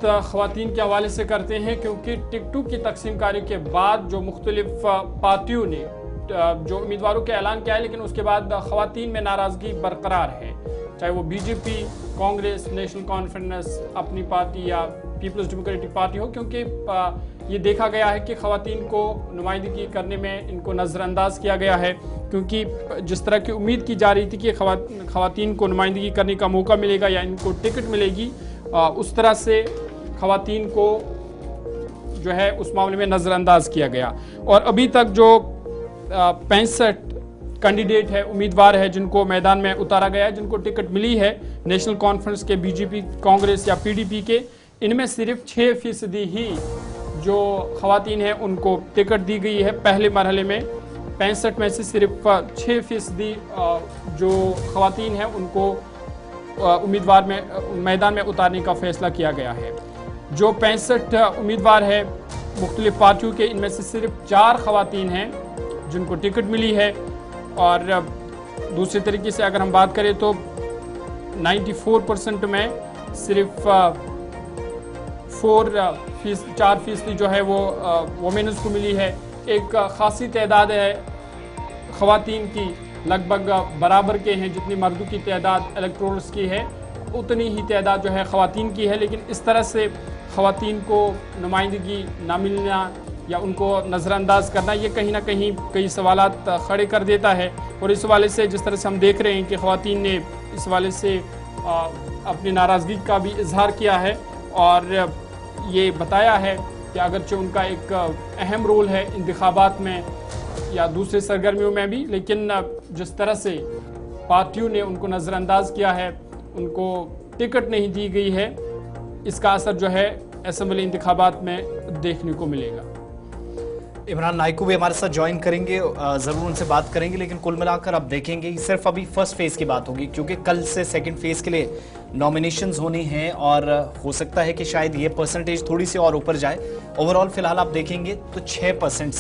ख़वातीन के हवाले से करते हैं, क्योंकि टिकटों की तकसीमकारी के बाद जो मुख्तलिफ पार्टियों ने जो उम्मीदवारों के ऐलान किया है, लेकिन उसके बाद ख़वातीन में नाराज़गी बरकरार है, चाहे वो बीजेपी, कांग्रेस, नेशनल कॉन्फ्रेंस, अपनी पार्टी या पीपल्स डेमोक्रेटिक पार्टी हो, क्योंकि ये देखा गया है कि ख़वातीन को नुमाइंदगी करने में इनको नज़रअंदाज किया गया है। क्योंकि जिस तरह की उम्मीद की जा रही थी कि ख़वातीन को नुमाइंदगी करने का मौका मिलेगा या इनको टिकट मिलेगी, उस तरह से ख़वातीन को जो है उस मामले में नज़रअंदाज किया गया। और अभी तक जो 65 कैंडिडेट है, उम्मीदवार है, जिनको मैदान में उतारा गया है, जिनको टिकट मिली है नेशनल कॉन्फ्रेंस के, बीजेपी, कांग्रेस या पीडीपी के, इनमें सिर्फ 6% ही जो ख़वातीन हैं उनको टिकट दी गई है। पहले मरहले में 65 में से सिर्फ 6% जो ख़वातीन हैं उनको उम्मीदवार में मैदान में उतारने का फैसला किया गया है। जो 65 उम्मीदवार है मुख्तलिफ पार्टियों के, इनमें से सिर्फ 4 ख़वातीन हैं जिनको टिकट मिली है। और दूसरे तरीके से अगर हम बात करें तो 94% में सिर्फ 4% जो है वो वोमेन्स को मिली है। एक खासी तादाद है ख़वातीन की, लगभग बराबर के हैं जितनी मर्दों की तादाद इलेक्टोरल्स की है, उतनी ही तादाद जो है ख़वातीन की है। लेकिन इस तरह से ख़वातीन को नुमाइंदगी ना मिलना या उनको नज़रअंदाज करना, ये कहीं ना कहीं कई सवालात खड़े कर देता है। और इस हवाले से जिस तरह से हम देख रहे हैं कि ख़वातीन ने इस हवाले से अपनी नाराज़गी का भी इजहार किया है और ये बताया है कि अगरचे उनका एक अहम रोल है इंतखाबात में या दूसरे सरगर्मियों में भी, लेकिन जिस तरह से पार्टियों ने उनको नज़रअंदाज किया है, उनको टिकट नहीं दी गई है, इसका असर जो है असेंबली इंतखाबात में देखने को मिलेगा। इमरान नाइको भी हमारे साथ ज्वाइन करेंगे, ज़रूर उनसे बात करेंगे, लेकिन कुल मिलाकर आप देखेंगे सिर्फ अभी फर्स्ट फेज़ की बात होगी, क्योंकि कल से सेकंड फेज़ के लिए नॉमिनेशंस होनी हैं और हो सकता है कि शायद ये परसेंटेज थोड़ी सी और ऊपर जाए। ओवरऑल फिलहाल आप देखेंगे तो 6%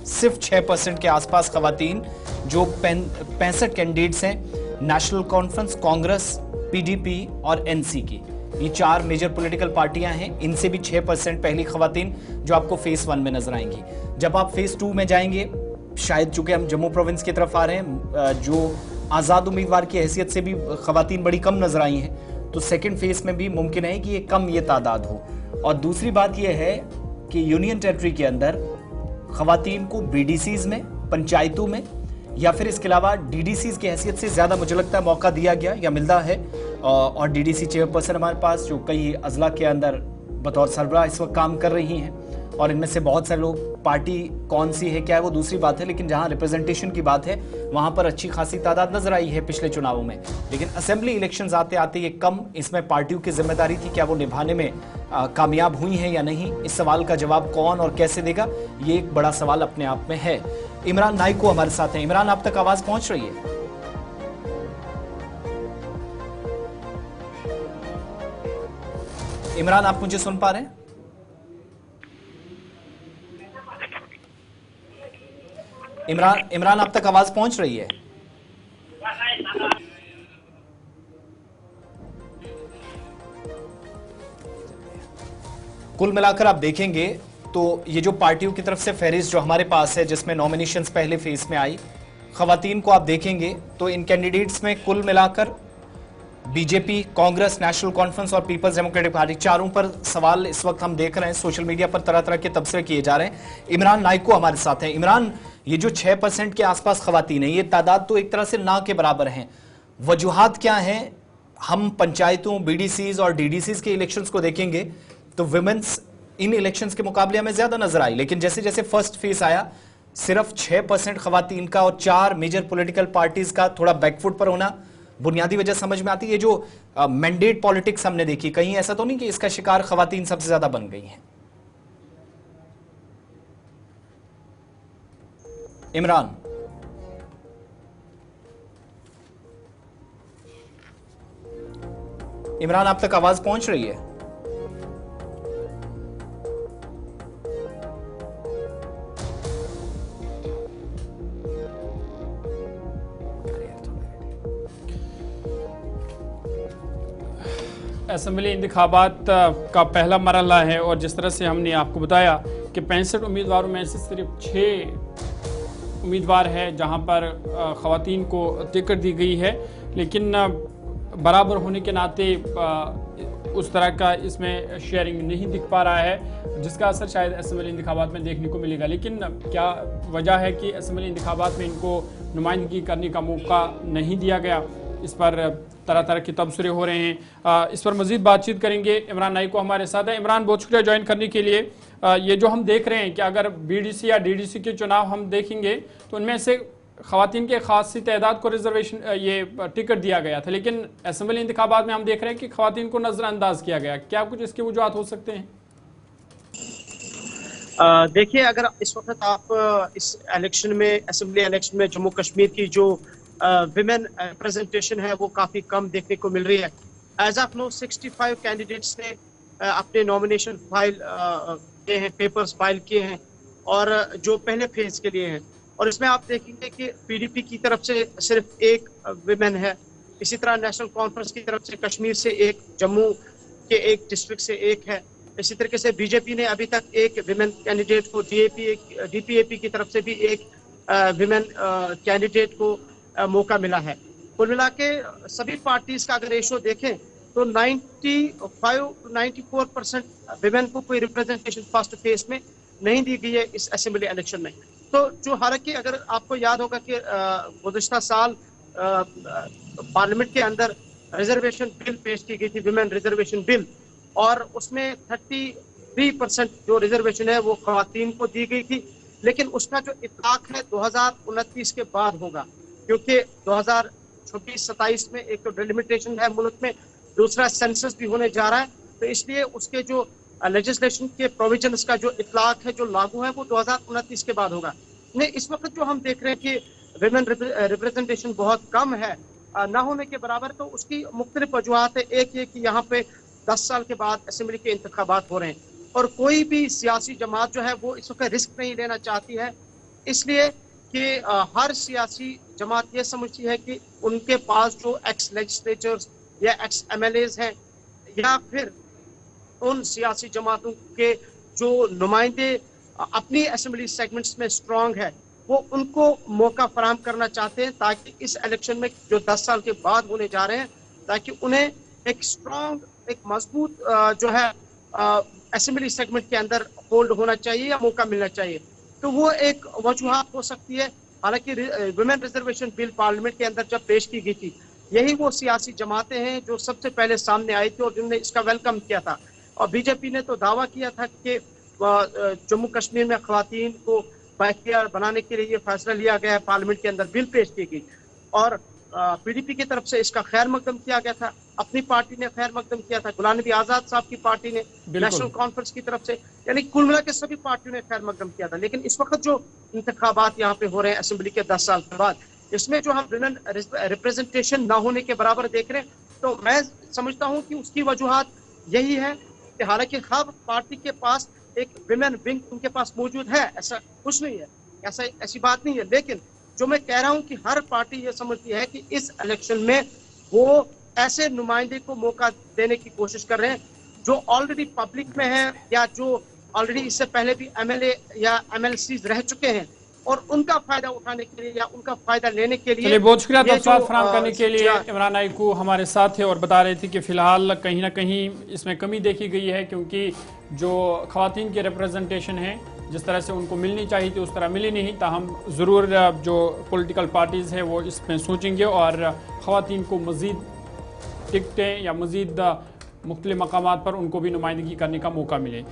सिर्फ 6% के आसपास ख़वातीन जो 65 कैंडिडेट्स हैं, नेशनल कॉन्फ्रेंस, कांग्रेस, पीडीपी और एनसी की, ये 4 मेजर पॉलिटिकल पार्टियां हैं, इनसे भी 6% पहली ख़वातीन जो आपको फेज़ 1 में नजर आएंगी। जब आप फेज़ 2 में जाएंगे, शायद चूंकि हम जम्मू प्रोविंस की तरफ आ रहे हैं, जो आज़ाद उम्मीदवार की हैसियत से भी ख़वातीन बड़ी कम नजर आई हैं, तो सेकेंड फेज़ में भी मुमकिन है कि ये कम ये तादाद हो। और दूसरी बात यह है कि यूनियन टेरिटरी के अंदर ख़वातीन को बीडीसीज में, पंचायतों में या फिर इसके अलावा डीडीसीज की हैसियत से ज़्यादा मुझे लगता है मौका दिया गया या मिलता है। और डीडीसी चेयरपर्सन हमारे पास जो कई अजला के अंदर बतौर सरबराह इस वक्त काम कर रही हैं, और इनमें से बहुत सारे लोग, पार्टी कौन सी है क्या है वो दूसरी बात है, लेकिन जहां रिप्रेजेंटेशन की बात है वहां पर अच्छी खासी तादाद नजर आई है पिछले चुनावों में। लेकिन असेंबली इलेक्शंस आते आते ये कम, इसमें पार्टियों की जिम्मेदारी थी, क्या वो निभाने में कामयाब हुई हैं या नहीं, इस सवाल का जवाब कौन और कैसे देगा, ये एक बड़ा सवाल अपने आप में है। इमरान नाइको हमारे साथ हैं। इमरान, आप तक आवाज पहुंच रही है? इमरान, आप मुझे सुन पा रहे हैं? इमरान, आप तक आवाज पहुंच रही है? कुल मिलाकर आप देखेंगे तो ये जो पार्टियों की तरफ से फहरिस्त जो हमारे पास है, जिसमें नॉमिनेशंस पहले फेज में आई, ख़वातीन को आप देखेंगे तो इन कैंडिडेट्स में कुल मिलाकर बीजेपी, कांग्रेस, नेशनल कॉन्फ्रेंस और पीपल्स डेमोक्रेटिक पार्टी, चारों पर सवाल इस वक्त हम देख रहे हैं, सोशल मीडिया पर तरह तरह के तबसरे किए जा रहे हैं। इमरान नाइको हमारे साथ हैं। इमरान, ये जो 6% के आसपास ख़वातीन है, ये तादाद तो एक तरह से ना के बराबर हैं, वजूहात क्या हैं? हम पंचायतों, बीडीसीज और डीडीसीज के इलेक्शंस को देखेंगे तो विमेंस इन इलेक्शंस के मुकाबले हमें ज्यादा नजर आई, लेकिन जैसे जैसे फर्स्ट फेज आया, सिर्फ 6% ख़वातीन का और 4 मेजर पॉलिटिकल पार्टीज का थोड़ा बैकफुट पर होना, बुनियादी वजह समझ में आती है। ये जो मैंडेट पॉलिटिक्स हमने देखी, कहीं ऐसा तो नहीं कि इसका शिकार ख़वातीन सबसे ज्यादा बन गई हैं? इमरान, आप तक आवाज पहुंच रही है? असम्बली इंतखाबात का पहला मरहला है और जिस तरह से हमने आपको बताया कि 65 उम्मीदवारों में से सिर्फ 6 उम्मीदवार है जहां पर ख़वातीन को टिकट दी गई है, लेकिन बराबर होने के नाते उस तरह का इसमें शेयरिंग नहीं दिख पा रहा है, जिसका असर शायद असम्बली इंतखाबात में देखने को मिलेगा। लेकिन क्या वजह है कि असम्बली इंतखाबात में इनको नुमाइंदगी करने का मौका नहीं दिया गया, इस पर तरह तरह के तबसरे हो रहे हैं। इस पर मज़ीद बातचीत करेंगे। इमरान नाइको हमारे साथ है। इमरान, बहुत शुक्रिया ज्वाइन करने के लिए। ये जो हम देख रहे हैं कि अगर BDC या DDC के चुनाव हम देखेंगे तो उनमें से ख़वातीन के खासी तादाद को रिजर्वेशन ये टिकट दिया गया था, लेकिन असम्बली इंतखाबात में हम देख रहे हैं कि ख़वातीन को नज़रअंदाज किया गया। क्या कुछ इसके वजूहात हो सकते हैं? देखिए, अगर इस वक्त आप इस इलेक्शन में, असम्बली इलेक्शन में जम्मू कश्मीर की जो विमेन रिप्रेजेंटेशन है वो काफ़ी कम देखने को मिल रही है। एज ऑफ नो 65 कैंडिडेट्स ने अपने नॉमिनेशन फाइल किए हैं, पेपर्स फाइल किए हैं, और जो पहले फेज के लिए हैं। और इसमें आप देखेंगे कि PDP की तरफ से सिर्फ एक विमेन है, इसी तरह नेशनल कॉन्फ्रेंस की तरफ से कश्मीर से एक, जम्मू के एक डिस्ट्रिक्ट से एक है। इसी तरीके से BJP ने अभी तक एक विमेन कैंडिडेट को, DPAP की तरफ से भी एक विमेन कैंडिडेट को मौका मिला है। कुल मिला के सभी पार्टीज का अगर रेशो देखें तो 95-94% विमेन को कोई रिप्रेजेंटेशन फर्स्ट फेज में नहीं दी गई है इस असेंबली इलेक्शन में। तो जो, हालांकि अगर आपको याद होगा कि गुज़श्ता साल पार्लियामेंट के अंदर रिजर्वेशन बिल पेश की गई थी, विमेन रिजर्वेशन बिल, और उसमें 33% जो रिजर्वेशन है वो ख़वातीन को दी गई थी। लेकिन उसका जो इतलाक है 2029 के बाद होगा, क्योंकि 2026-27 में एक तो डिलिमिटेशन है मुल्क में, दूसरा सेंसस भी होने जा रहा है, तो इसलिए उसके जो लेजिस्लेशन के प्रोविजंस का जो इतलाक है, जो लागू है, वो 2029 के बाद होगा। नहीं, इस वक्त जो हम देख रहे हैं कि विमेन रिप्रेजेंटेशन बहुत कम है, ना होने के बराबर, तो उसकी मुख्तलिफ वजूहात है। एक ये कि यहाँ पे 10 साल के बाद असेंबली के इंतखाबात हो रहे हैं और कोई भी सियासी जमात जो है वो इस वक्त रिस्क नहीं लेना चाहती है, इसलिए कि हर सियासी जमात ये समझती है कि उनके पास जो एक्स लेजिस्लेचर्स या एक्स MLAs हैं, या फिर उन सियासी जमातों के जो नुमाइंदे अपनी असेंबली सेगमेंट्स में स्ट्रांग है, वो उनको मौका फराहम करना चाहते हैं, ताकि इस इलेक्शन में जो 10 साल के बाद होने जा रहे हैं, ताकि उन्हें एक स्ट्रांग, एक मजबूत जो है असेंबली सेगमेंट के अंदर होल्ड होना चाहिए या मौका मिलना चाहिए। तो वो एक वजूहात हो सकती है। हालांकि वुमेन रिजर्वेशन बिल पार्लियामेंट के अंदर जब पेश की गई थी, यही वो सियासी जमातें हैं जो सबसे पहले सामने आई थी और जिन्होंने इसका वेलकम किया था। और BJP ने तो दावा किया था कि जम्मू कश्मीर में ख़वातीन को बाइख्तियार बनाने के लिए ये फैसला लिया गया है, पार्लियामेंट के अंदर बिल पेश की गई, और PDP की तरफ से इसका खैर मकदम किया गया था। अपनी पार्टी ने खैर मकदम किया था, गुलाम नबी आज़ाद साहब की पार्टी ने, नेशनल कॉन्फ्रेंस की तरफ से, यानी कुल मिला के सभी पार्टियों ने खैर मकदम किया था। लेकिन इस वक्त जो इंतखाबात यहाँ पे हो रहे हैं असेंबली के 10 साल के बाद, इसमें जो हम विमेन रिप्रेजेंटेशन ना होने के बराबर देख रहे हैं, तो मैं समझता हूँ कि उसकी वजूहात यही है कि हालांकि हर पार्टी के पास एक विमेन विंग उनके पास मौजूद है, ऐसा कुछ नहीं है, ऐसी बात नहीं है। लेकिन जो मैं कह रहा हूं कि हर पार्टी ये समझती है कि इस इलेक्शन में वो ऐसे नुमाइंदे को मौका देने की कोशिश कर रहे हैं जो ऑलरेडी पब्लिक में है, या जो ऑलरेडी इससे पहले भी MLA या MLCs रह चुके हैं, और उनका फायदा उठाने के लिए या उनका फायदा लेने के लिए। बहुत शुक्रिया तफसीलात फराहम करने के लिए। इमरान नाइको हमारे साथ थे और बता रहे थे कि फिलहाल कहीं ना कहीं इसमें कमी देखी गई है, क्योंकि जो ख़वातीन के रिप्रेजेंटेशन है जिस तरह से उनको मिलनी चाहिए थी उस तरह मिली नहीं। ताहम ज़रूर जो पॉलिटिकल पार्टीज़ हैं वो इसमें सोचेंगे और ख़वातीन को मज़ीद टिकटें या मज़ीद मुख्तलिफ मकामात पर उनको भी नुमाइंदगी करने का मौका मिले।